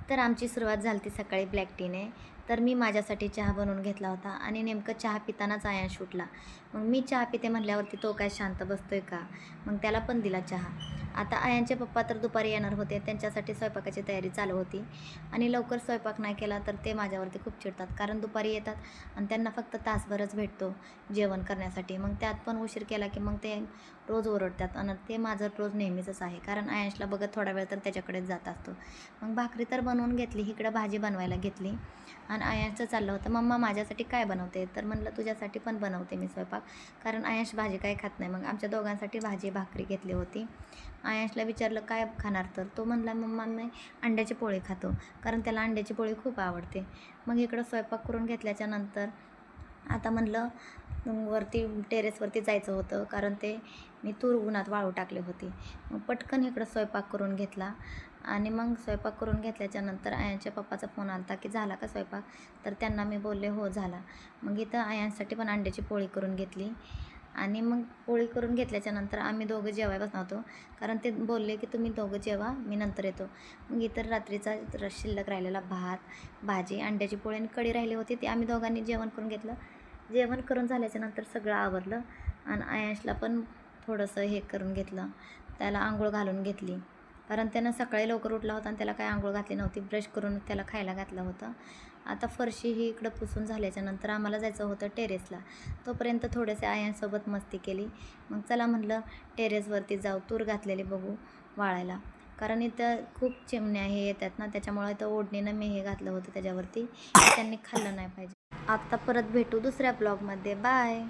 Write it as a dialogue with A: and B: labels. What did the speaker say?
A: तर आमची सुरुवात झाली होती सकाळी ब्लॅक टीने. तर मी माझ्यासाठी चहा बनवून घेतला होता आणि नेमकं चहा पितानाच आयांश उठला. मग मी चहा पिते म्हटल्यावरती तो काय शांत बसतोय का? मग त्याला पण दिला चहा. आता आयांचे पप्पा तर दुपारी येणार होते. त्यांच्यासाठी स्वयंपाकाची तयारी चालू होती आणि लवकर स्वयंपाक नाही केला तर ते माझ्यावरती खूप चिडतात. कारण दुपारी येतात आणि त्यांना फक्त तासभरच भेटतो जेवण करण्यासाठी. मग त्यात पण उशीर केला की मग ते रोज ओरडतात आणि ते माझं रोज नेहमीचंच आहे. कारण आयांशला बघत थोडा वेळ तर त्याच्याकडेच जात असतो. मग भाकरी तर बनवून घेतली, इकडं भाजी बनवायला घेतली आणि आयांशचं चाललं होतं, मम्मा माझ्यासाठी काय बनवते? तर म्हणलं तुझ्यासाठी पण बनवते मी स्वयंपाक, कारण आयांश भाजी काय खात नाही. मग आमच्या दोघांसाठी भाजी भाकरी घेतली होती. आयांशला विचारलं काय खाणार? तर तो म्हणला मम्मा मी अंड्याची पोळी खातो, कारण त्याला अंड्याची पोळी खूप आवडते. मग इकडं स्वयंपाक करून घेतल्याच्या नंतर आता म्हणलं वरती टेरेसवरती जायचं होतं, कारण ते मी तूर उन्हात वाळू टाकली होती. मग पटकन इकडं स्वयंपाक करून घेतला आणि मग स्वयंपाक करून घेतल्याच्या नंतर आयांच्या पप्पाचा फोन आला होता की झाला का स्वयंपाक? तर त्यांना मी बोलले हो झाला. मग इथं आयांसाठी पण अंड्याची पोळी करून घेतली आणि मग पोळी करून घेतल्याच्या नंतर आम्ही दोघं जेवायला बसणार होतो, कारण ते बोलले की तुम्ही दोघं जेवा, मी नंतर येतो. मग इतर रात्रीचा शिल्लक राहिलेला भात, भाजी, अंड्याची पोळी आणि कढी राहिली होती, ती आम्ही दोघांनी जेवण करून घेतलं. जेवण करून झाल्याच्या नंतर सगळं आवरलं आणि आयांशला पण थोडंसं हे करून घेतलं, त्याला आंघोळ घालून घेतली. कारण त्यानं सकाळी लवकर उठला होता आणि त्याला काही आंघोळ घातली नव्हती. ब्रश करून त्याला खायला घातलं होतं. आता फरशी ही इकडं पुसून झाल्याच्या नंतर आम्हाला जायचं होतं टेरेसला. तोपर्यंत थोडेसे आयांसोबत मस्ती केली. मग चला म्हटलं टेरेसवरती जाऊ, तूर घातलेली बघू वाळायला. कारण इथं खूप चिमण्या हे येतात ना, त्याच्यामुळे इथं ओढणीनं मी हे घातलं होतं त्याच्यावरती, त्यांनी खाल्लं नाही पाहिजे. आता परत भेटू दुसऱ्या ब्लॉगमध्ये. बाय.